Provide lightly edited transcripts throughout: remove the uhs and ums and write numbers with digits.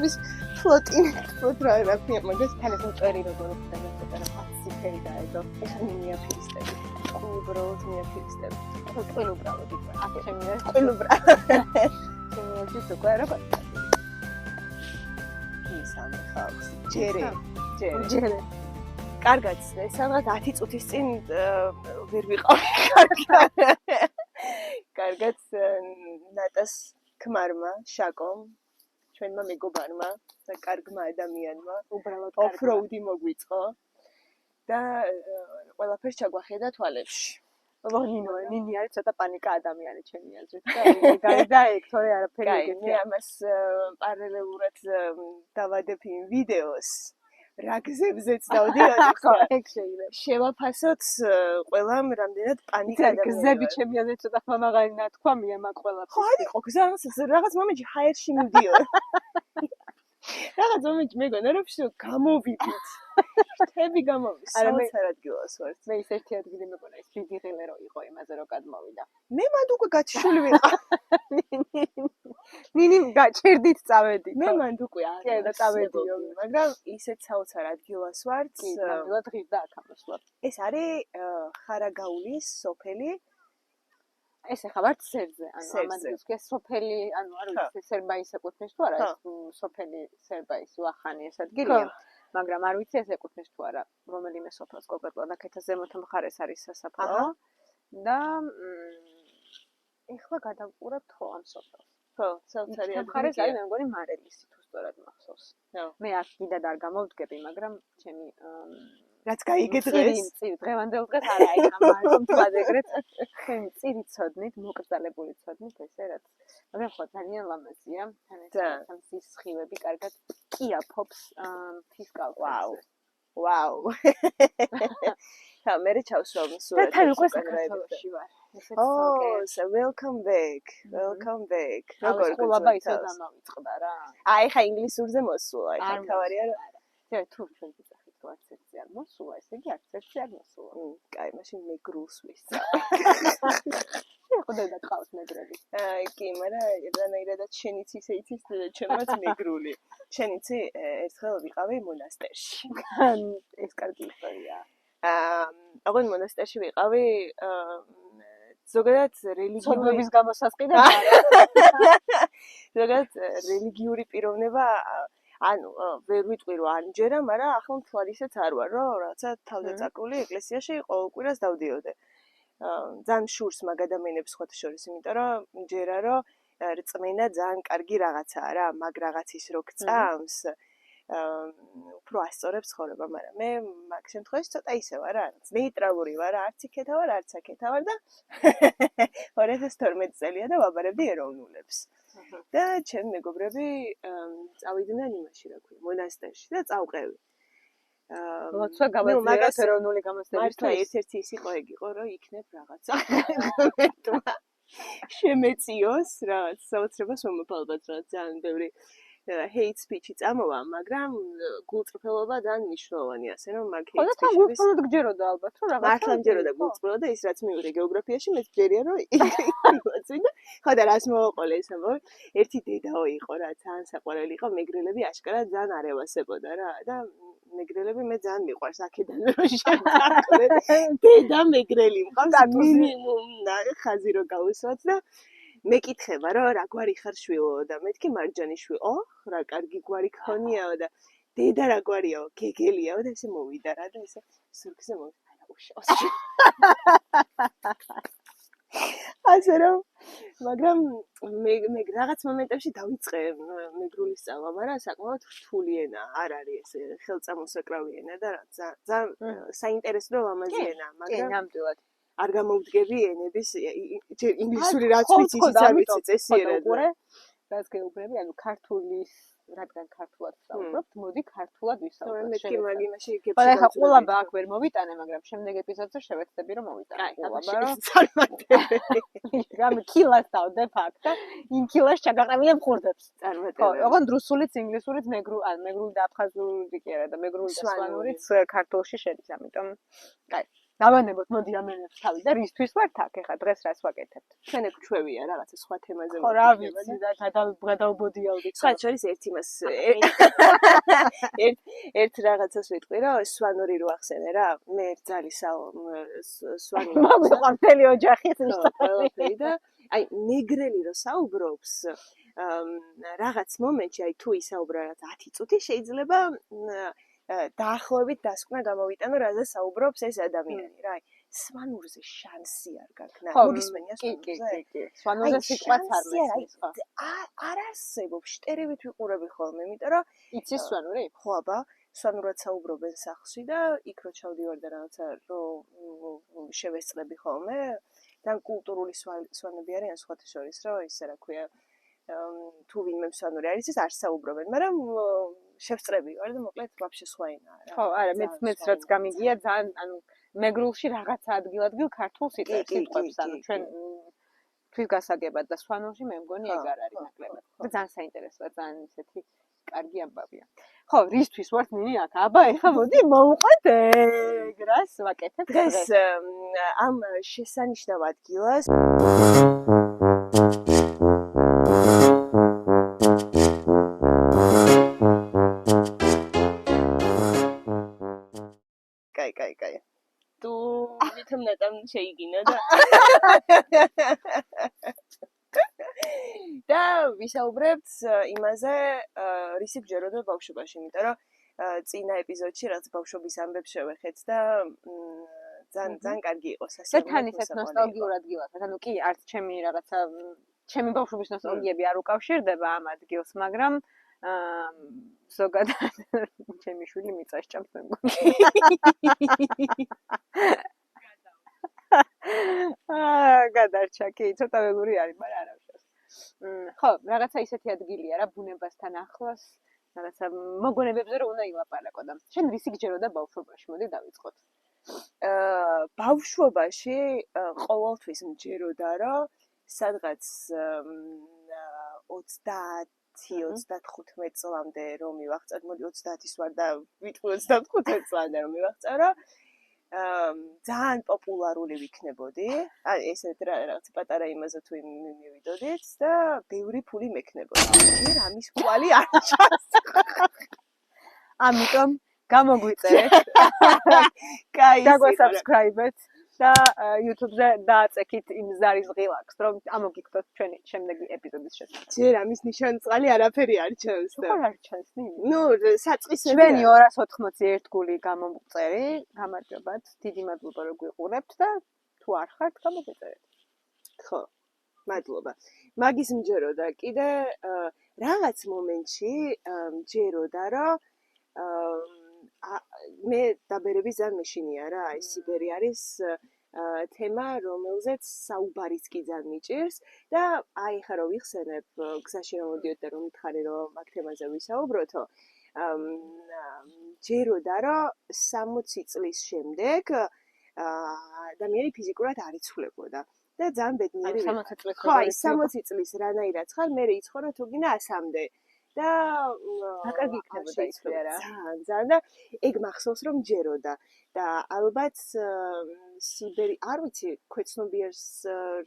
თვის ფლოტ რა რაფია მაგას თელეფონ წერი როგორ ხდება რა ფასიფერი დაედო ეხა მინიატურისტები უბრალოდ მიაფიქრე. ყვილუბრალოდ იყო აქ შემიძლია შემიძლია უკვე რა ისამ ხალხს ჯერე კარგად სადღაც 10 წუთის წინ ვერ ვიყავი კარგად ნატას ქმარმა შაკომ ჩვენმა მეგობარმა და კარგმა ადამიანმა უბრალოდ ოფროუდი მოგვიწყო და ყველაფერს ჩაგვახედა თვალებში. ნინი არის ცოტა პანიკა ადამიანი ჩემი აზრით და გარდა ეგ თორე არაფერი ეგეთი. მე ამას პარალელურად დავადებ იმ ვიდეოს რა გზებზეც დავდიოდი ხო ეგ შეიძლება. შევაფასოთ ყველამ რამდენად პანიკა ადამიანია. გზები ჩემი აზრით ცოტა მამაღალი ნათქვამია მაგ ყველაფერს. ხო იყო რაღაც მომენტში ჰაერში მიდიოდა. რაღაც მომენტში მეგონა რომ გამოვიდით. თები გამოვიდა. საოცარ ადგილას ვარ. მე ის ერთი ადგილი მეგონა ის დიდი ღილე რო იყო იმაზე რომ გადმოვიდა. მე მანდ უკვე გაჩული ვიყავ. ნინი გაჩერდით წავედი. მე მანდ უკვე არ და წავედიო, მაგრამ ისეთ საოცარ ადგილას ვარ. ნამდვილად ღირდა აქ ამოსვლა. ეს არის ხარაგაულის სოფელი. ეს ახლა ვარ სერზე, ანუ ამას ქვია სოფელი, ანუ არ ვიცი სერბაის ეკუთვნის თუ არა, ეს სოფელი სერბაის ვახანი ეს ადგილია. მაგრამ არ ვიცი ეს ეკუთვნის თუ არა რომელიმე სოფელს კონკრეტულად აქ ეთა ზემოთ მხარეს არის სასაფლაო და ეხლა გადავყურებ ხო ამ სოფელს. ხო, საოცარი მხარეს არის მე მგონი მარელისი თუ სწორად მახსოვს. მე აქ კიდად არ გამოვდგები, მაგრამ ჩემი რაც გაიგე დღეს დღევანდელ დღეს არა აი ამაზე თქვად ეგრეთ წირი ცოდნით მოკრძალებული ცოდნით ესე რაც მაგრამ ხო ძალიან ლამაზია თან ეს სხივები კარგად კიაფობს ფისკალს ვაუ მე ჩავსვამ სურათს და თან უკვე საქართველოში ვარ so welcome back როგორ ყოლაბა ისე დამავიწყდა რა აი ხა ინგლისურზე მოსულა ხა თავარია რომ თუ ჩვენ არც ერთი არ მოსულა, ესე იგი არც ერთი არ მოსულა. კაი, მაშინ მე გრულს ვისწავლე. ხოდა დაგყავს მეგრელი. კი, მაგრამ რანაირადაც შენიც ისე იცის, ჩემაც მეგრული. შენიცი ერთხელ ვიყავი მონასტერში. ეს კარგი ისტორიაა. აღარ მონასტერში ვიყავი ზოგადად რელიგიების გამოსასყიდად ზოგადად რელიგიური პიროვნება ანუ ვერ ვიტყვი რომ ანჯერა, მაგრამ ახლა მთლად ისეც არ ვარ, რომ რაღაცა თავდაწაკული ეკლესიაში ყოველ კვირას დავდიოდე. ძალიან შურს მაგ ადამიანებს სხვათა შორის, იმიტომ რომ ჯერა რომ რწმენა ძალიან კარგი რაღაცაა რა, მაგ რაღაცის რო გწამს, უფრო ასწორებს ცხოვრება, მაგრამ მე მაგ შემთხვევაში ცოტა ისე ვარ რა, ნეიტრალური ვარ, არც იქეთა ვარ, არც აქეთა ვარ და 2012 წელია და ვაბარებდი ეროვნულებს. და ჩემ მეგობრები წავიდნენ იმაში რა ქვია მონასტერში და წავყევი. ლოცვა გამოდიეს ეროვნული გამოცდების მართლა ერთ-ერთი ის იყო ეგ იყო რომ იქნებ რაღაცა მომენტმა შემეციოს რაღაც საოცრებას მომფალბად რა ძალიან ბევრი hate speech-ი წამოვა, მაგრამ გულწრფელობა ძალიან მნიშვნელოვანია, ასე რომ მაგ hate speech-ების გულწრფელად გჯეროდა ალბათ, რომ რაღაცა მართლა მჯეროდა გულწრფელად და ის რაც მივიღე გეოგრაფიაში, მეც ჯერია რომ ილოცვი და ხოდა რას მოვაყოლე ეს ამბავი, ერთი დედაო იყო რა, ძალიან საყვარელი იყო, მეგრელები აშკარად ძალიან არევასებოდა რა და მეგრელები მე ძალიან მიყვარს აქედან რომ შევწაყლე დედა მეგრელი მყავს მინიმუმ ხაზი რო გავუსვათ და მეკითხება რომ რა გვარი ხარ შვილო და მეთქი მარჯანიშვილი რა კარგი გვარი ქონიაო და დედა რა გვარიაო გეგელიაო და ესე მოვიდა რა და ესე სურგზე მოვიდა უშავს ასე რომ მაგრამ მე რაღაც მომენტებში დავიწყე მეგრული სწავლა, მაგრამ საკმაოდ რთული ენა არ არის ეს ხელწამოსაკრავი ენა და ძალიან საინტერესო და ლამაზი ენა, მაგრამ ნამდვილად არ გამოვდგები ენების ინგლისური რაც ვიცი ისიც არ ვიცი წესიერად. რაც გეუბნები, ანუ ქართულის რადგან ქართულად ვსაუბრობთ, მოდი ქართულად ვისაუბროთ. მეთქი მაგიმაში გეფსი. მაგრამ ახლა ყოლაბა აქ ვერ მოვიტანე, მაგრამ შემდეგ ეპიზოდზე შევეცდები რომ მოვიტანე. ყოლაბა რომ წარმატებული. რამე კილას დავდე ფაქტა, იმ კილას ჩაგაყენებია მხურდებს. წარმატებული. ხო, ოღონდ რუსულიც, ინგლისურიც, მეგრული და აფხაზური კი არა და მეგრული და სვანურიც ქართულში შედის, ამიტომ კაი. დავანებოთ, მოდი ამენებს თავი და რისთვის ვართ აქ ეხა დღეს რას ვაკეთებთ? ჩვენ ეგ ჩვევია რაღაცა სხვა თემაზე. ხო, რა ვიცი და გადავბოდიალდით. სხვა შორის ერთ იმას ერთ რაღაცას ვიტყვი რა, სვანური რო ახსენე რა, მე ძალი სვანი მაგვიყვარდელი ოჯახის ყველაფერი და აი მეგრელი რო საუბრობს რაღაც მომენტში აი თუ ისაუბრა რაც 10 წუთი შეიძლება დაახლოებით დასკვნა გამოვიტანო რაზე საუბრობს ეს ადამიანი რა აი სვანურზე შანსი არ გაქვს და მოგისმენია სვანურზე კი სვანურზე სიტყვაც არ მესმის ხო არ არსებობს შტერივით ვიყურები ხოლმე იმიტომ რომ იცის სვანური ხო აბა სვანურად საუბრობენ სახლში და იქ რო ჩავდივარ და რაღაცა რო შევესწრები ხოლმე და კულტურული სვანები არიან სხვათა შორის რომ ისე რა ქვია თუ ვინმე სვანური არის ის არ საუბრობენ მაგრამ შევსწრები ვარ და მოკლედ ვაფშე სხვა ენაა რა ხო არა მეც რაც გამიგია ძალიან ანუ მეგრულში რაღაცა ადგილ ქართულ სიტყვებს ანუ ჩვენ თვითგასაგებად და სვანურში მე მგონი ეგ არ არის ნაკლებად და ძალიან საინტერესოა ძალიან ისეთი კარგი ამბავია ხო რისთვის ვართ ნინი აქ აბა ეხა მოდი მოვუყვეთ ეგ რას ვაკეთებ დღეს ამ შესანიშნავ ადგილას კაი თუ ვითომ ნეტამ შეიგინა და ვისაუბრებთ იმაზე რისი ბჯეროდა ბავშვობაში იმიტომ რომ წინა ეპიზოდში რაც ბავშვობის ამბებს შევეხეთ და ძალიან კარგი იყო სასიამოვნო თან ისეთ ნოსტალგიურ ადგილას ანუ კი არც ჩემი რაღაცა ჩემი ბავშვობის ნოსტალგიები არ უკავშირდება ამ ადგილს მაგრამ ზოგადად ჩემი შვილი მიწას ჭამს მე მგონი გადარჩა კი ცოტა ველური არის მაგრამ არა ვშავს ხო რაღაცა ისეთი ადგილია რა ბუნებასთან ახლოს რაღაცა მოგონებებზე რომ უნდა ილაპარაკო და შენ რისი გჯეროდა ბავშვობაში მოდი დავიწყოთ ბავშვობაში ყოველთვის მჯეროდა რომ სადღაც 30-35 წლამდე რომ მივახწევ მოდი 30-ის ვარ და ვიტყვი 35 წლამდე რომ მივახწევ ძალიან პოპულარული ვიქნებოდი. აი ესეთ რაღაც პატარა იმაზე თუ მივიდოდით და ბევრი ფული მექნებოდა. ჯერ ამის კვალი არ ჩანს. ამიტომ გამოგვიწერეთ. კაი, დაგვასაბსკრაიბეთ და YouTube-ზე დააწექით იმ ზარის ღილაკს, რომ ამოგიგდოთ ჩვენი შემდეგი ეპიზოდის შესახებ. ჯერ ამის ნიშანწალი არაფერი არ ჩანს და. ხო არ ჩანს ნინი. ნუ საწყისები ჩვენი 281 გული გამომწერი, გამარჯობათ. დიდი მადლობა რომ გვიყურებთ და თუ არ ხართ, გამოგვიწერეთ. ხო. მადლობა. მაგის მჯეროდა კიდე რაღაც მომენტში მჯეროდა რომ მე დაბერების ძალიან მეშინია რა, აი სიბერი არის თემა, რომელზეც საუბარიც კი ძალიან მიჭირს და აი ხა რომ ვიხსენებ გზაში რომ მოდიოთ და რომ მითხარი რომ მაგ თემაზე ვისაუბროთო, ჯეროდა რომ 60 წლის შემდეგ ადამიანი ფიზიკურად არ იცვლებოდა და ძალიან ბედნიერი ვიყავ. ხო, აი 60 წლის რანაირად ხარ, მე იცხოვრო თუ გინდა 100-მდე. და აკარგი იქნებოდა იცვლია რა. ძალიან და ეგ მახსოვს რომ ჯეროდა და ალბათ სიბერი არ ვიცი ქვეცნობიერს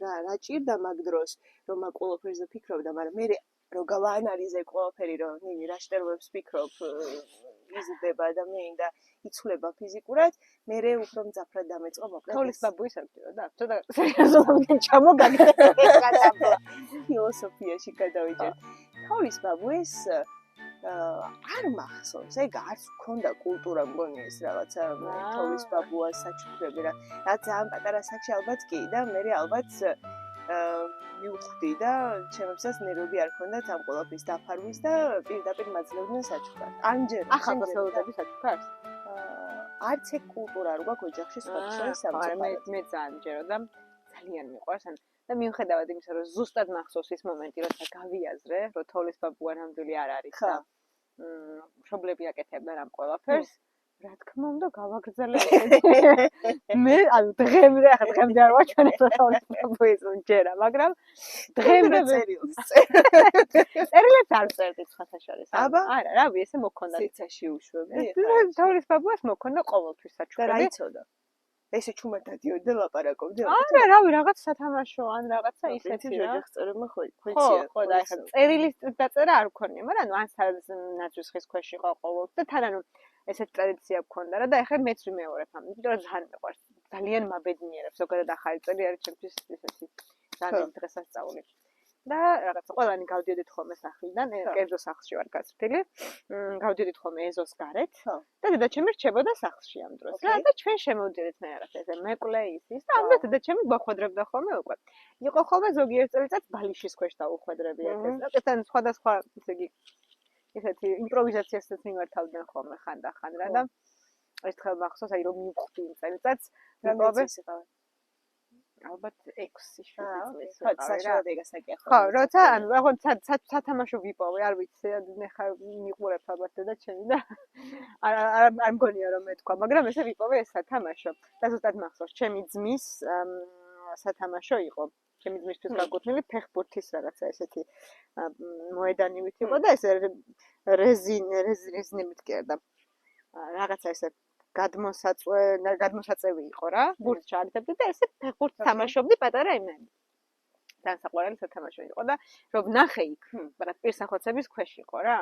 რა ჭირდა მაგ დროს რომ მაგ ყველაფერზე ფიქრობდა, მაგრამ მე რო გავაანალიზე ყველაფერი რომ ნინი რა შტერლებს ფიქრობ იზრდება ადამიანი და იცვლება ფიზიკურად, მე უფრო მძაფრად დამეწყო მოკლედ. თოლის ბაბუის აქტიო და ცოტა სერიოზულად ჩამოგაგდა ფილოსოფიაში გადავიჯერ. თოლის ბაბუის არ მახსოვს, ეგ არც მქონდა კულტურა მგონი ეს რაღაცა თოლის ბაბუა საჩუქრები რა. რაც ძალიან პატარა საქმე ალბათ კი და მე ალბათ მივხვდი და ჩემებსაც ნერვები არ ქონდათ ამ ყველაფრის დაფარვის და პირდაპირ მაძლევდნენ საჩუქრად. ამჯერად ახალგაზრდობები საჩუქრს? არც ეგ კულტურა არ გვაქვს ოჯახში სხვათა შორის სამწუხაროდ. მე ძალიან ჯეროდა ძალიან მიყვარს და მიუხედავად იმისა, რომ ზუსტად მახსოვს ის მომენტი, როცა გავიაზრე, რომ თოლის ბაბუა ნამდვილი არ არის და მშობლები აკეთებდნენ ამ ყველაფერს, რა თქმა უნდა, გავაგრძელე. მე ანუ დღემდე არ ვაჩვენებ თოლის ბაბუის ჯერა, მაგრამ დღემდე წერილებს არ წერდი სხვათა შორის. არა, რავი, ესე მოქონდა. ციცაში უშვები. თოლის ბაბუას მოქონდა ყოველთვის საჩუქრები. და რა იცოდა? ესე ჩუმად დადიოდი და ლაპარაკობდი. არა, რავი, რაღაც სათამაშო ან რაღაცა ისეთი რა. ოჯახწერებმა ხოიცია. ხო, და ეხლა წერილის დაწერა არ მქონია, მაგრამ ანუ ან ნაძვის ხის ქვეშ იყო ყოველთვის და თან ანუ ესეთ ტრადიცია მქონდა რა და ეხლა მეც ვიმეორებ ამ. იმიტომ რომ ძალიან მეყვარს. ძალიან მაბედნიერებს ზოგადად ახალი წელი არის ჩემთვის ესეთი ძალიან დღესასწაული. და რაღაც ყველანი გავდიოდით ხოლმე სახლიდან, კერძო სახლში ვარ გაწვრთილი. გავდიოდით ხოლმე ეზოს გარეთ. და დედაჩემი რჩებოდა სახლში ამ დროს. და ჩვენ შემოვდიოდით მე რაღაც ესე მეკლე ის და ამ დროს დედაჩემი გვახვედრებდა ხოლმე უკვე. იყო ხოლმე ზოგიერთ წელიწადს ბალიშის ქვეშ დაუხვედრებიათ ეს. აკეთან სხვადასხვა ესე იგი ესეთი იმპროვიზაციასაც მიმართავდნენ ხოლმე ხანდახან რა და ერთხელ მახსოვს აი რომ მივხვდი იმ წელიწადს ვიპოვე ალბათ 6-7 წლის ხო საშუალოდ ეგასაკია ხო როცა ანუ რაღაც სათამაშო ვიპოვე არ ვიცი ნახა მიყურებ ალბათ დედაჩემი და არ მგონია რომ მეთქვა მაგრამ ესე ვიპოვე ეს სათამაშო და ზუსტად მახსოვს ჩემი ძმის სათამაშო იყო ჩემი ძმისთვის გაკუთვნილი ფეხბურთის რაღაცა ესეთი მოედანივით იყო და ესე რეზინებით კერდა რაღაცა ესე გადმოსაწევი იყო რა ბურთს ჩააგდებდი და ესე ფეხბურთს თამაშობდი პატარა იმები განსაყვარელი სათამაშო იყო და რომ ნახე იქ რაღაც პირსახოცების ქვეშ იყო რა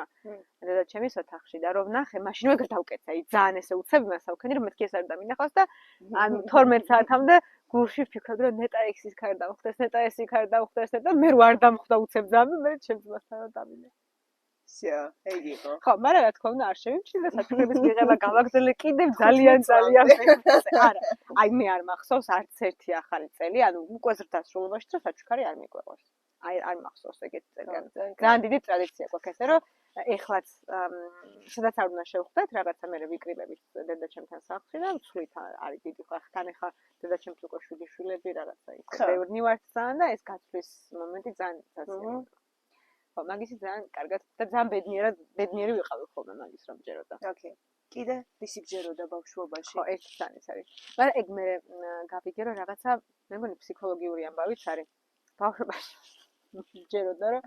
დედაჩემის ოთახში და რომ ნახე მაშინვე გადავკეცა აი ძალიან ესე უცებ მასავქენი რომ მეთქი ეს არ დამინახავს და ან 12 საათამდე გულში ვფიქრობდი რომ ნეტა ექსის ქარ დავხდეს ნეტა ესი ქარ დავხდეს და მე არ დამხვდა უცებ ძამი მე ჩემს მასთან დავინე სია, ეგ იყო. ხო, მაგრამ რა თქმა უნდა არ შევიმჩნი და საჩუქრების მიღება გავაგრძელე კიდევ ძალიან არა. აი მე არ მახსოვს არც ერთი ახალი წელი, ანუ უკვე ზრდასრულობაში რომ საჩუქარი არ მიგვეყვარს. აი არ მახსოვს ეგეთი წელი. ძალიან დიდი ტრადიცია გვაქვს ესე რომ ეხლაც სადაც არ უნდა შევხვდეთ, რაღაცა მე ვიკრიბებით დედაჩემთან სახლში და ვცვლით არის დიდი ხო ხთან ახლა დედაჩემს უკვე შვილები რაღაცა ის. ბევრი ვართ ძალიან და ეს გაცვლის მომენტი ძალიან ძაცია. ხო, მაგისი ძალიან კარგად და ძალიან ბედნიერი ვიყავი ხოლმე მაგის რომ ჯეროდა. ოკეი. კიდე ვისი ჯეროდა ბავშვობაში? ხო, ეს ძალიან ის არის. მაგრამ ეგ მე გავიგე რომ რაღაცა მე მგონი ფსიქოლოგიური ამბავიც არის. ბავშვობაში ჯეროდა რომ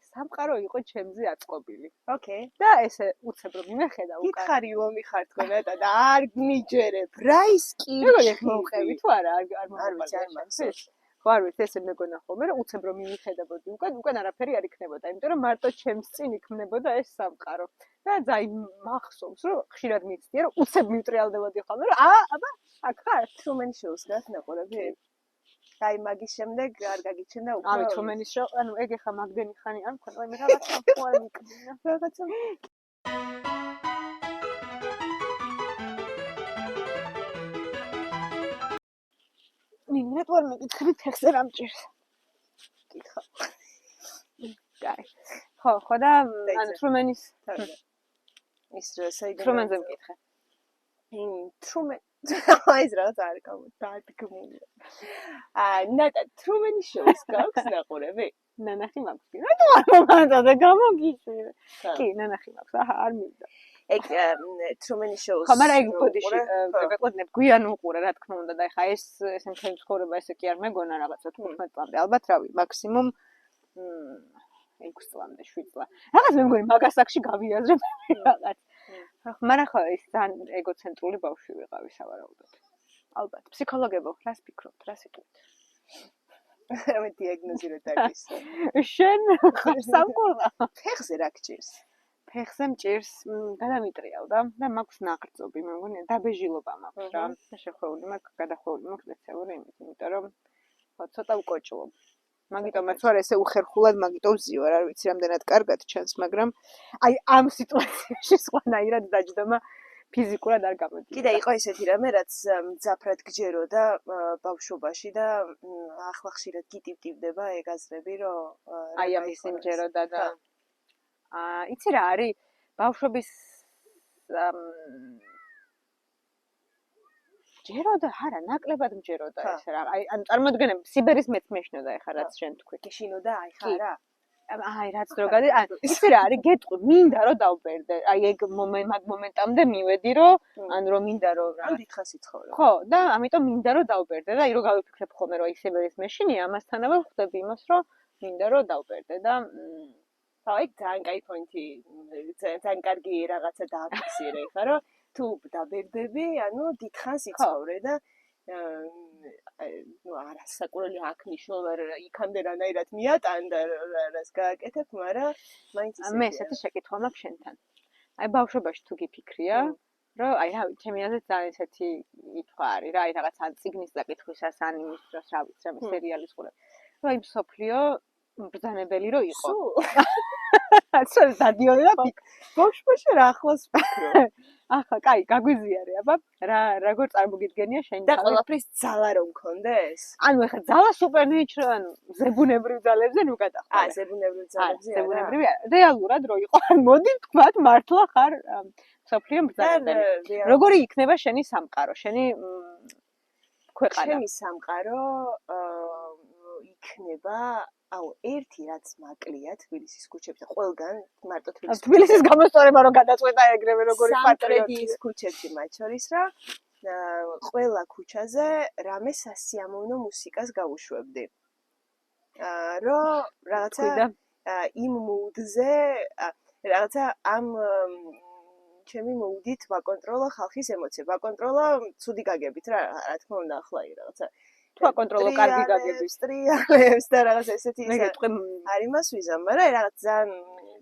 სამყარო იყო ჩემზე აწყობილი. ოკეი. და ესე უცებ რომ მიმეხედა უკან. გითხარი ომი ხარ თქვენ და არ მიჯერებ. რა ის კი? მეგონი მოუყევი თუ არა არ მოუყევი. ხო არ ვიცი ესე მეგონა ხოლმე რომ უცებ რომ მიმეხედებოდი უკან არაფერი არ იქნებოდა იმიტომ რომ მარტო ჩემს წინ იქნებოდა ეს სამყარო და ძალიან მახსოვს რომ ხშირად მიცდია რომ უცებ მივტრიალდებოდი ხოლმე რომ აბა აქ ხარ Truman Show-ს გასნაყურები აი მაგის შემდეგ არ გაგიჩნდა უკვე აი Truman Show ანუ ეგ ხა მაგდენი ხანი არ მქონდა აი მე რაღაცა ხო არ მიკდია რაღაცა მინდათ ვარ მეკითხები ფეხზე რა მჭირს. კითხა. კაი. ხო და ანუ Truman-ის ის საიდან Truman-ზე მკითხე. Truman ის რაღაც არ გამოდადგმული. ნატა Truman Show-ს გაქვს ნაყურები? ნანახი მაქვს. რატო არ მომანდა გამოგიშვი? კი, ნანახი მაქვს. აჰა, არ მინდა. ეგ Truman Show-ს ხო, მაგრამ ეგ ბოდიში ვეკლოდნებ გვიან უყურე რა თქმა უნდა და ეხა ეს მთელი ცხოვრება ესე კი არ მეგონა რაღაცა 15 წლამდე ალბათ რავი მაქსიმუმ 6 წლამდე 7 წლა რაღაც მე მგონი მაგასაკში გავიაზრე რაღაც მაგრამ ხო ეს ძალიან ეგოცენტრული ბავშვი ვიყავი სავარაუდოდ ალბათ ფსიქოლოგებო რას ფიქრობთ რა სიტყვით მე დიაგნოზი რო დაგის შენ ხარ სამკურნალო ფეხზე რა გჭირს ფეხზე მჭირს გადამიტრიალდა და მაქვს ნაღრწობი მე მგონი დაბეჟილობა მაქვს რა და შეხვეული მაქვს გადახვეული მაქვს სპეციალური იმით იმიტომ რომ ცოტა უკოჭლობ მაგიტომაც ვარ ესე უხერხულად მაგიტომ ვზივარ არ ვიცი რამდენად კარგად ჩანს მაგრამ აი ამ სიტუაციაში სხვანაირად დაჯდომა ფიზიკურად არ გამოდის კიდე იყო ესეთი რამე რაც მძაფრად გჯეროდა ბავშვობაში და ახლა ხშირად გიტივტივდება ეგ აზრები რომ აი ამის იმჯეროდა და იცი რა არის ბავშვობის ჯეროდა არა ნაკლებად მჯეროდა ეს რა აი ან წარმოდგენები სიბერის მეც მეშნოდა ეხა რაც შენ თქვი გეშინოდა აი ხარა აი რაც დრო გადი ან იცი რა არის გეტყვი მინდა რომ დავბერდე აი ეგ მომენტამდე მივედი რომ ან რომ მინდა რომ ან დიდხანს იცხოვრე ხო და ამიტომ მინდა რომ დავბერდე და აი რომ გავიფიქრებ ხოლმე რომ აი სიბერის მეშინია ამასთანავე ხვდები იმას რომ მინდა რომ დავბერდე და აი ძალიან კაი პოინტი ძალიან კარგი რაღაცა დააფიქსირე ხა რომ თუ დაბერდები ანუ დიდხანს იცხოვრე და ну არასაკურველი აქ მნიშვნელობა იქამდე რანაირად მიატანდა რას გააკეთებ, მაგრამ მაინც ისე. მე ესეთი შეკითხვა მაქვს შენთან. აი ბავშვობაში თუ გიფიქრია, რომ აი რა ჩემი აზრით ძალიან ესეთი კითხვა არის რა, აი რაღაც ან წიგნის წაკითხვისას, ან იმის დროს რა ვიცი, რა სერიალის ყურებ. რომ აი მსოფლიო ბრძანებელი რო იყო. სულ დადიოდი და ბავშვობაში რა ახლოს ვფიქრო. ახლა კაი, გაგვიზიარე, აბა, როგორ წარმოგიდგენია შენ და ყველაფრის ძალა რომ მქონდეს? ანუ ეხლა ძალა სუპერნიჩრო, ანუ ზებუნებრივ ძალებზე ნუ გადახარ. ზებუნებრივ ძალებზე არა. ზებუნებრივი რეალურად რო იყო. მოდი ვთქვათ, მართლა ხარ მსოფლიო ბრძანებელი. როგორი იქნება შენი სამყარო, შენი ქვეყანა? შენი სამყარო იქნება აუ ერთი რაც მაკლია თბილისის ქუჩებზე ყველგან მარტო თბილისის გამოსწორება რომ გადაწყვეტა ეგრევე როგორი პატრიოტის ქუჩებში მათ შორის რა ყველა ქუჩაზე რამე სასიამოვნო მუსიკას გავუშვებდი რომ რაღაცა იმ მუდზე რაღაცა ამ ჩემი მოდით ვაკონტროლო ხალხის ემოციებს ვაკონტროლო ცუდი გაგებით რა თქმა უნდა ახლა რაღაცა თუ აკონტროლო კარგი გაგების ტრიალებს და რაღაც ესეთი არის მას ვიზამ, მაგრამ რაღაც ძალიან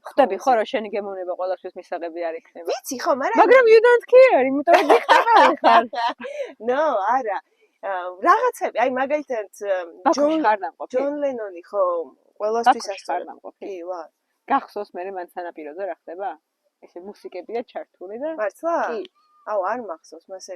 ხვდები ხო რომ შენი გემოვნება ყველასთვის მისაღები არ იქნება. ვიცი ხო, მაგრამ you don't care, იმიტომ რომ გიხდება ხარ. No, არა. რაღაცები, აი მაგალითად ჯონ ლენონი ხო ყველასთვის ასწორებს. კი, ვა. გახსოვს მე მან სანაპიროზე რა ხდება? ესე მუსიკებია ჩართული და მართლა? კი. აუ არ მახსოვს, მასე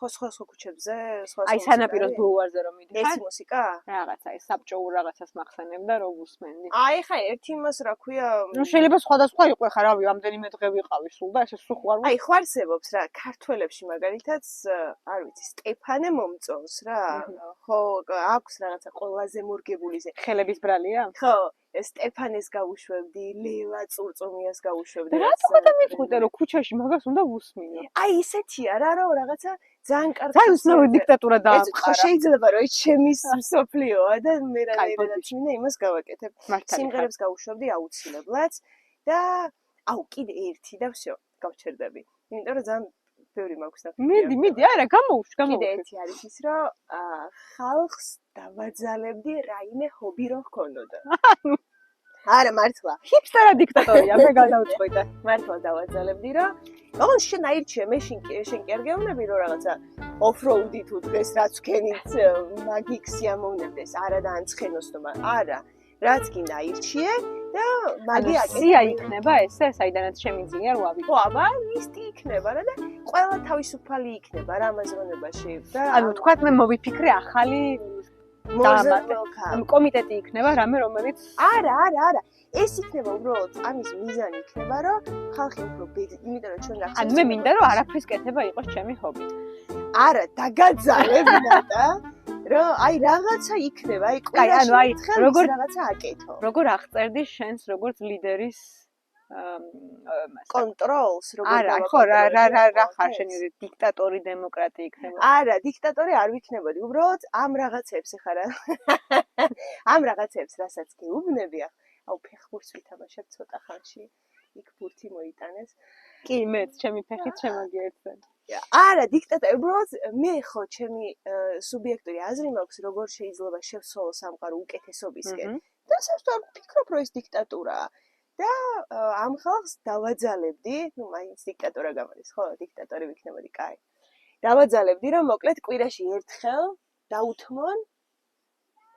სხვა ქუჩებზე, სხვა აი სანაპიროს ბულვარზე რომ მიდიხარ. ეს მუსიკა? რაღაცა, ეს საბჭოურ რაღაცას მახსენებდა რომ უსმენდი. აი ხა ერთი იმას რა ქვია? ნუ შეიძლება სხვადასხვა იყო, ხა რავი, ამდენიმე დღე ვიყავი სულ და ესე სულ ხوار. აი ხوارსებობს რა, ქართველებში მაგალითად, არ ვიცი, სტეფანე მომწონს რა. ხო, აქვს რაღაცა ყველაზე მორგებული ზე. ხელების ბრალია? ხო. სტეფანეს გავუშვებდი, ლელა წურწუმიას გავუშვებდი. რატო გადამიწყვიტე რომ ქუჩაში მაგას უნდა ვუსმინო? აი ისეთია რა, რომ რაღაცა ძალიან კარგი ძალიან უცნაური დიქტატურა დაამყარა. შეიძლება რომ ეს ჩემი სოფლიოა და მე რანაირადაც მინდა იმას გავაკეთებ. სიმღერებს გავუშვებდი აუცილებლად და აუ კიდე ერთი და всё, გავჩერდები. იმიტომ რომ ძალიან ბევრი მაქვს ნახე. მიდი, არა, გამოუშვ. კიდე ერთი არის ის, რომ ხალხს დავაძალებდი რაიმე ჰობი რო ჰქონდოდა. არა, მართლა. ჰიპსტერა დიქტატორია, მე გადავწყვიტე. მართლა დავაძალებდი, რომ ოღონ შენ აირჩიე, მე შენ კი არ გეუბნები, რომ რაღაცა ოფროუდი თუ დღეს რაც ვქენით, მაგიქ სიამოვნებდეს, არა და ანცხენოსნობა. არა, რაც გინდა აირჩიე და მაგი აკეთე. სია იქნება ესე, საიდანაც შემიძლია რო ავიღო. ხო, აბა, ლისტი იქნება რა და ყველა თავისუფალი იქნება რა ამაზრონებაში და ანუ თქვათ მე მოვიფიქრე ახალი კომიტეტი იქნება რამე რომელიც არა ეს იქნება უბრალოდ ამის მიზანი იქნება რომ ხალხი უფრო იმიტომ რომ ჩვენ გახსოვს ანუ მე მინდა რომ არაფრის კეთება იყოს ჩემი ჰობი არა დაგაძალებნა და რომ აი რაღაცა იქნება აი ანუ აი როგორ რაღაცა აკეთო როგორ აღწერდი შენს როგორც ლიდერის კონტროლს როგორ არა ხო რა ხარ შენი დიქტატორი დემოკრატი იქნება არა დიქტატორი არ ვიქნებოდი უბრალოდ ამ რაღაცებს ეხარა ამ რაღაცებს რასაც გეუბნები აუ ფეხბურთს ვითამაშებ ცოტა ხანში იქ ბურთი მოიტანეს კი მეც ჩემი ფეხით შემოგიერთდა არა დიქტატორი უბრალოდ მე ხო ჩემი სუბიექტური აზრი მაქვს როგორ შეიძლება შევსოლო სამყარო უკეთესობისკენ და საერთოდ ვფიქრობ რომ ეს დიქტატურაა და ამ ხალხს დავაძალებდი, ну, მაინც დიქტატორა გამოდის, ხო, დიქტატორი ვიქნებოდი, კაი. დავაძალებდი, რომ მოკლედ კვირაში ერთხელ დაუთმონ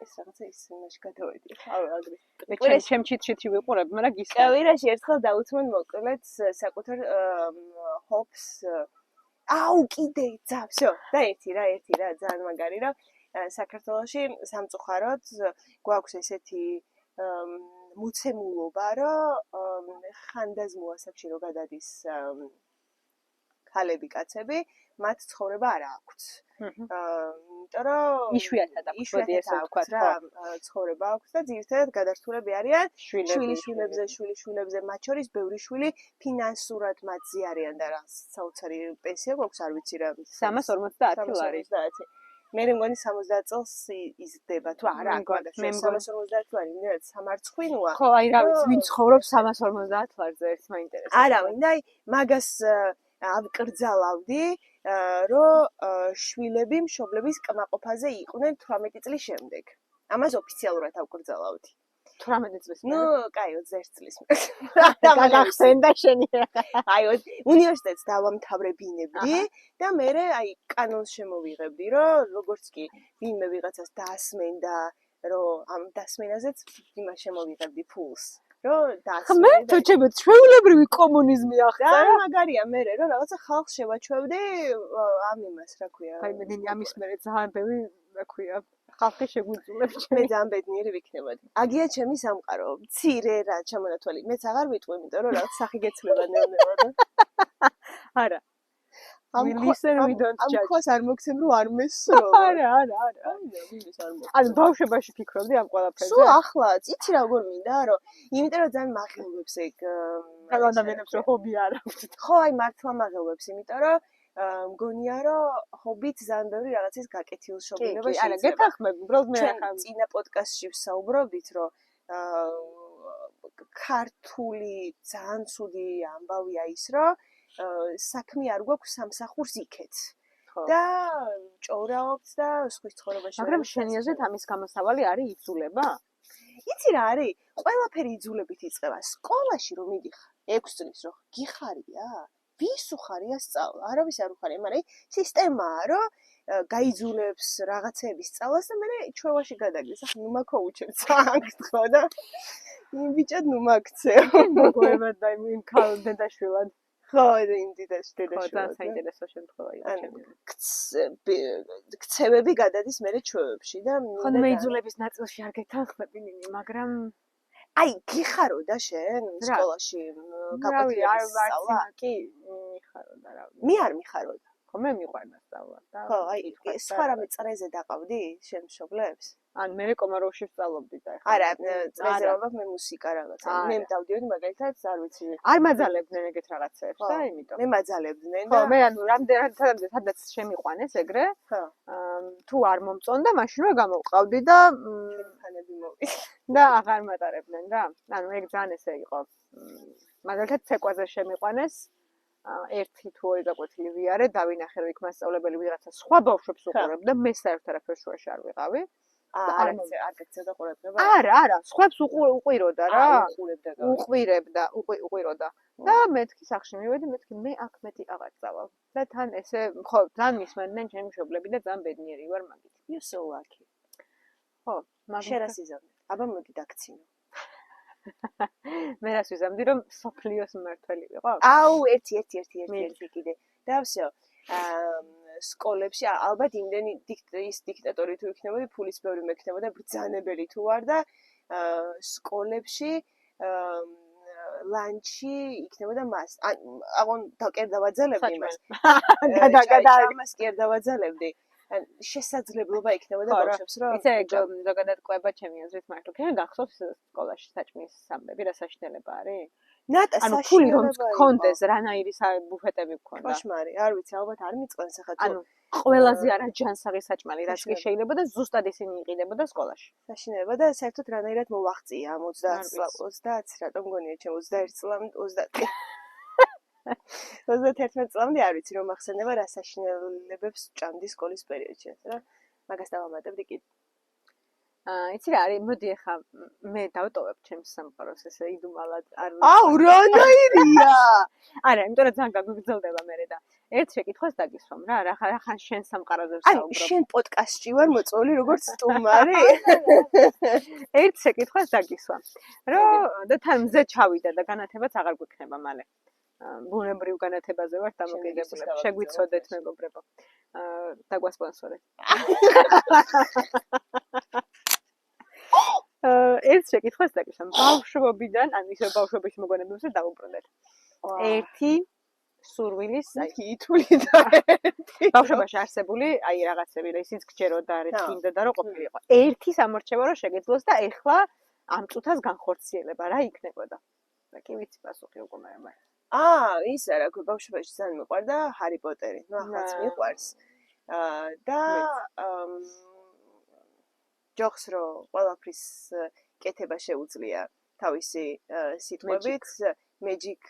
ეს რაღაცა ის იმაში გადავედი, ხო, აგრი. მე ჩემ ჩიტში ვიყურებ, მაგრამ გისმენთ. კვირაში ერთხელ დაუთმონ მოკლედ საკუთარ ჰობს აუ, კიდე, всё, და ერთი რა, ძალიან მაგარი რა. საქართველოში სამწუხაროდ გვაქვს ესეთი მოცემულობა, რომ ხანდაზმო ასაკში რო გადადის ქალები, კაცები, მათ ცხოვრება არ აქვს. იმიტომ რომ იშვიათად აქვს, მოდი ესე ვთქვათ, რა, ცხოვრება აქვს და ძირითადად გადართულები არიან შვილიშვილებზე, მათ შორის ბევრი შვილი ფინანსურად მათზე არიან და რა საოცარი პენსია გვაქვს, არ ვიცი რა. 350 ლარი. მე მგონი 70 წელს იზრდება თუ არა მე 350 ლარი მინდა სამარცხვინოა ხო აი რა ვიცი ვინ ცხოვრობს 350 ლარზე ერთს მაინტერესებს არა მინდა აი მაგას ავკრძალავდი, რომ შვილები მშობლების კმაყოფაზე იყვნენ 18 წლის შემდეგ. ამას ოფიციალურად ავკრძალავდი. 18 წლის. ნუ, კაი, 21 წლის. გაგახსენდა შენი. აი, უნივერსიტეტს დავამთავრებინებდი და მე აი კანონს შემოვიღებდი, რომ როგორც კი ვინმე ვიღაცას დაასმენდა, რომ ამ დასმენაზეც იმას შემოვიღებდი ფულს. რომ მე თუ ჩემი ჩვეულებრივი კომუნიზმი ახლა და მაგარია მე რომ რაღაცა ხალხს შევაჩვევდი ამ იმას რა ქვია აი მე ამის მერე ძალიან ბევრი რა ქვია ხალხი შეგვიძლებს მე ძალიან ბედნიერი ვიქნებოდი აგია ჩემი სამყარო მცირე რა ჩამონათვალი მეც აღარ ვიტყვი იმიტომ რომ რაღაც სახი გეცლება ნეუნება და არა am ხოს არ მოგცემ რომ არ მესრო არა ანუ ბავშვობაში ფიქრობდი ამ ყველაფერზე სულ ახლაც იცი როგორ მინდა რომ იმიტომ რომ ძალიან მაღელვებს ეგ ადამიანებს რო ჰობი არ აქვს ხო აი მართლა მაღელვებს იმიტომ რომ მგონია რომ ჰობით ძალიან ბევრი რაღაცის გაკეთილშობილება შეიძლება არა გეთახმები უბრალოდ მე ახლა წინა პოდკასტში ვსაუბრობდით რომ ქართული ძალიან ცუდი ამბავია ის რომ საქმე არ გვაქვს სამსახურს იქეთ. და ჭორაობთ და სხვის ცხოვრებაში. მაგრამ შენი აზრით ამის გამოსავალი არის იძულება? იცი რა არის? ყველაფერი იძულებით იწყება. სკოლაში რომ მიდიხარ 6 წლის რომ გიხარია? ვის უხარია სწავლა? არავის არ უხარია, მაგრამ სისტემაა რომ გაიძულებს რაღაცების სწავლას და მე ჩვევაში გადაგდეს. ახლა ნუ მაქოუჩებ ძალიან ხო და იმ ბიჭად ნუ მაქცევ. მოგოებად და იმ ქალდედაშვილად. ხო, იმდიდაშვილად. ხო, ძალიან საინტერესო შემთხვევა იყო ჩემი. ქცევები გადადის მე ჩვევებში და ხო, მე იძულების ნაწილში არ გეთანხმები ნინი, მაგრამ აი, გიხარო და შენ სკოლაში გაკვეთილების სწავლა? კი, მიხარო და რა. მე არ მიხაროდა. ხო, მე მიყვარდა სწავლა და ხო, აი, სხვა რამე წრეზე დაყავდი შენ მშობლებს? ან მე კომაროვში ვსწავლობდი და ახლა არა წრეზე ვაბ მე მუსიკა რაღაცა მე დავდიოდი მაგალითად არ ვიცი არ მაძალებდნენ ეგეთ რაღაცებს და იმიტომ მე მაძალებდნენ და ხო მე ანუ რამდენადაც სადაც შემიყვანეს ეგრე თუ არ მომწონდა მაშინ რა გამოვყავდი და ფანები მოვიდა და აღარ მატარებდნენ რა ანუ ეგ ძალიან ესე იყო მაგალითად ცეკვაზე შემიყვანეს ერთი თუ ორი გაკვეთილი ვიარე დავინახე რომ იქ მასწავლებელი ვიღაცა სხვა ბავშვებს უყურებდა მე საერთოდ არაფერ შუაში არ ვიყავი არ გეცედა ყურადღება? არა, სხვებს უყვიროდა რა. უყვიროდა. და მეთქი სახში მივედი, მეთქი მე აქ მეტი აღარ წავალ. და თან ესე, ხო, ძალიან მისმენდნენ ჩემი მშობლები და ძალიან ბედნიერი ვარ მაგით. You so lucky. ხო, მაგრამ შენ რას იზამდი? აბა მოდი დაგცინო. მე რას ვიზამდი რომ სოფლიოს მმართველი ვიყო? აუ, ერთი კიდე. და всё. სკოლებში ალბათ იმდენი დიქტატორი თუ იქნებოდი, ფულის ბევრი მექნებოდა, ბრძანებელი თუ ვარ და სკოლებში ლანჩი იქნებოდა მას. აღონ დაკერდავაძალებდი მას. ამას კერდავაძალებდი. შესაძლებლობა იქნებოდა ბავშვებს რომ იცი ზოგადად ყვება ჩემი აზრით მართლა. ქენ გახსოვს სკოლაში საჭმის სამბები რა საშინელება არის? ნატა ანუ ფული რომ გქონდეს რანაირი ბუფეტები გქონდა. კოშმარი, არ ვიცი, ალბათ არ მიწყენს ახლა თუ ანუ ყველაზე არაჯანსაღი საჭმელი რაც კი შეიძლება და ზუსტად ისინი იყიდებოდა სკოლაში. საშინელება და საერთოდ რანაირად მოვაღწია ამ 30 რატომ მგონია ჩემ 21 წლამდე 31 წლამდე არ ვიცი რომ ახსენდება რა საშინელებებს ჭამდი სკოლის პერიოდში რა მაგას დავამატებდი კიდე იცი რა არის მოდი ახლა მე დავტოვებ ჩემს სამყაროს ესე იდუმალად არ აუ რანაირია არა იმიტომ რომ ძალიან გაგგრძელდება მე და ერთ შეკითხვას დაგისვამ რა ხან შენ სამყაროზე ვსაუბრობ აი შენ პოდკასტში ვარ მოწოლი როგორც სტúმარი ერთ შეკითხვას დაგისვამ რომ და თან მზე ჩავიდა და განათებაც აღარ გვექნება მალე ბუნებრივ განათებაზე ვარ დამოკიდებული შეგვიცოდეთ მეგობრებო დაგვასპონსორეთ ერთ შეკითხვას დაგისვამ ბავშვობიდან ან ისე ბავშვობის მოგონებებზე დავუბრუნდეთ ერთი სურვილის აი ითვლი და ბავშვობაში არსებული აი რაღაცები რა ისიც გჯეროდა რა თქინდა და რა ყოფილიყო ერთი სამორჩევა რომ შეგეძლოს და ეხლა ამ წუთას განხორციელება რა იქნებოდა და კი ვიცი პასუხი უკვე მაგრამ ის რა ბავშვობაში ძალიან მიყვარდა ჰარი პოტერი ნუ ახალს მიყვარს და ჯოხს რომ ყველაფრის კეთება შეუძლია თავისი სიტყვებით magic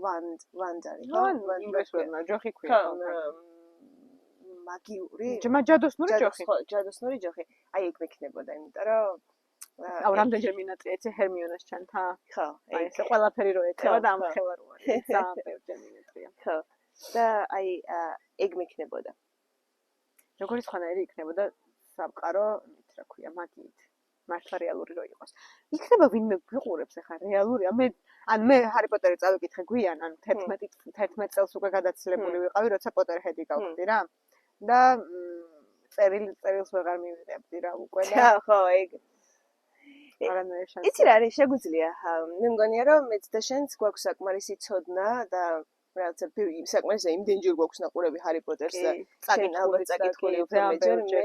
wand არის ხო ინგლისურად ჯოხი ქვია ხო მაგიური ჯადოსნური ჯოხი ხო ჯადოსნური ჯოხი აი ეგ მექნებოდა იმიტომ რომ აუ რამდენჯერ მინატრია ეცე ჰერმიონას ჩანთა ხო აი ეს ყველაფერი რო ეწევა და ამხელა რო არის ძალიან ბევრჯერ მინატრია ხო და აი ეგ მექნებოდა როგორი სხვანაირი იქნებოდა სამყარო რა ქვია მაგიით მართლა რეალური რო იყოს იქნება ვინმე ვიყურებს ახლა რეალურია მე ჰარი პოტერი წავიკითხე გვიან ან 11 წელს უკვე გადაცილებული ვიყავი როცა პოტერჰედი გავხდი რა და წერილს ვეღარ მივიღებდი რა უკვე და ხო ეგ იცი რა არის შეგვიძლია მე მგონია რომ მეც და შენც გვაქვს საკმარისი ცოდნა და რაღაცა საკმარისი იმდენჯერ გვაქვს ნაყურები ჰარი პოტერს და წაკითხული უფრო მეჯერ მე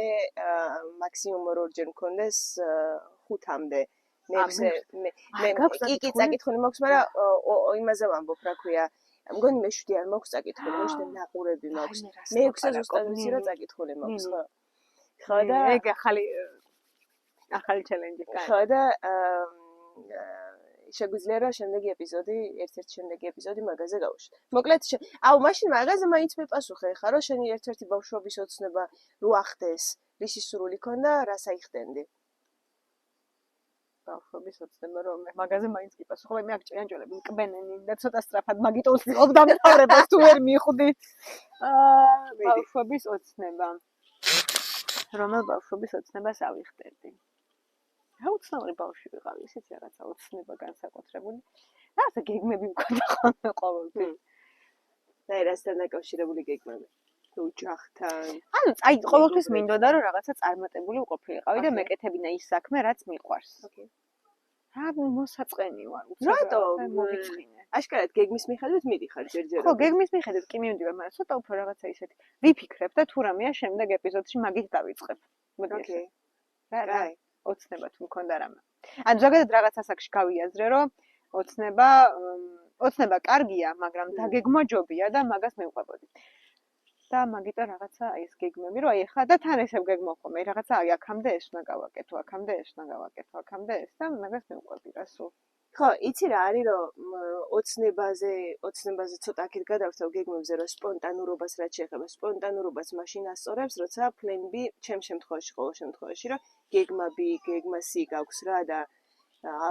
მაქსიმუმ 2-ჯერ მქონდეს 5-მდე მე კი წაკითხული მაქვს მაგრამ იმაზე ვამბობ რა ქვია მგონი მე 7 არ მაქვს წაკითხული მე 7 ნაყურები მაქვს მე 6-ზე ზუსტად ვიცი რომ წაკითხული მაქვს ხო და ეგ ახალი ჩელენჯი კაი ხო და შეგვიძლია რა შემდეგი ეპიზოდი ერთ-ერთი შემდეგი ეპიზოდი მაგაზე გავუშვით. მოკლედ აუ მაშინ მაგაზე მაინც მეპასუხე ხა რომ შენი ერთ-ერთი ბავშვობის ოცნება რო ახდეს რისი სურვილი ქონდა რას აიხდენდი ბავშვობის ოცნება რომ მაგაზე მაინც გიპასუხე მე აქ ჭიანჭველები მკბენენი და ცოტა სწრაფად მაგით უცნობ დამთავრებას თუ ვერ მიხდი ბავშვობის ოცნება რომელ ბავშვობის ოცნებას ავიხდები უცნაური ბავშვი ვიყავი, ისიც რაღაცა ოცნება განსაკუთრებული. რაღაცა გეგმები მქონდა ხოლმე ყოველთვის. და რასთან დაკავშირებული გეგმები? ოჯახთან. ანუ აი ყოველთვის მინდოდა რომ რაღაცა წარმატებული ვყოფილიყავი და მეკეთებინა ის საქმე, რაც მიყვარს. ოკეი. რა მოსაწყენი ვარ, რატომ მოვიწყინე? აშკარად გეგმის მიხედვით მიდიხარ ჯერჯერობით. ხო, გეგმის მიხედვით კი მივდივარ, მაგრამ ცოტა უფრო რაღაცა ისეთი. ვიფიქრებ და თუ რამეა შემდეგ ეპიზოდში მაგით დავიწყებ. ოკეი. რა ოცნება თუ მქონდა რამე. ან ზოგადად რაღაც ასაკში გავიაზრე, რომ ოცნება კარგია, მაგრამ დაგეგმა ჯობია და მაგას მივყვებოდი. და მაგიტო რაღაცა აი ეს გეგმები, რომ აი ხა და თან ესევ გეგმო ხომ, აი რაღაცა აი აქამდე ეს უნდა გავაკეთო, აქამდე ეს უნდა გავაკეთო, აქამდე ეს და მაგას მივყვები რა სულ. ხო, იცი რა არის, რომ ოცნებაზე ცოტა აქეთ გადავხსოვ გეგმებზე, რომ სპონტანურობას რაც შეეხება, სპონტანურობას მაშინ ასწორებს, როცა plan B ჩემ შემთხვევაში, ყოველ შემთხვევაში, რომ გეგმა B, გეგმა C გაქვს რა და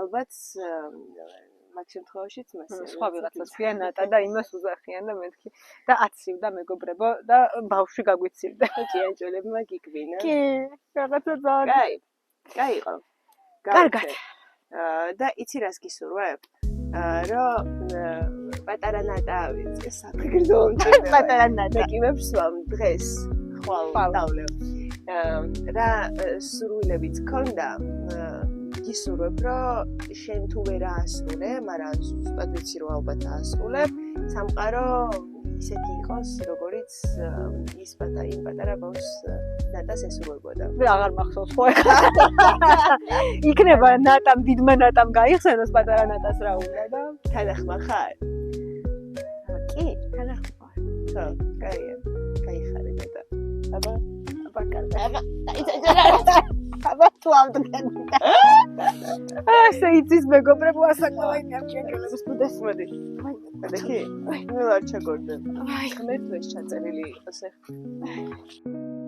ალბათ მაგ შემთხვევაშიც მასე. სხვა ვიღაცას ფიანატა და იმას უზახიან და მეთქი და აცივდა მეგობრებო და ბავშვი გაგვიცივდა. ჭიანჭველებმა გიკვინა. კი, რაღაცა ძალიან. კაი იყო. კარგად. და იცი რას გისურვებ? რომ პატარა ნატავიც საფრთხილობამდე პატარა ნატა კი ვებსვამ დღეს ხვალ დავლევ. რა სურვილებიც ქონდა გისურვებ რომ შენ თუ ვერ აასრულე, მაგრამ ზუსტად ვიცი რომ ალბათ აასრულებ, სამყარო ისეთი იყოს, როგორიც ის პატარა ბავშვს ნატას ესურვებოდა. მე აღარ მახსოვს ხო ეხლა. იქნება ნატამ დიდმა ნატამ გაიხსენოს პატარა ნატას რა უნდა და თანახმარ ხარ? კი, თანახმარ. ხო, კაია. გაიხარე ნატა. აბა კარგი. აბა, აბა თუ ამდგენ. ასე იცის მეგობრებო ასაკმოვანი არ ჩაგელებს ბუდეს მოდი. დაკი? მე ვარ ჩაგორდე. აი, მე თუ ეს ჩაწერილი იყოს ახლა.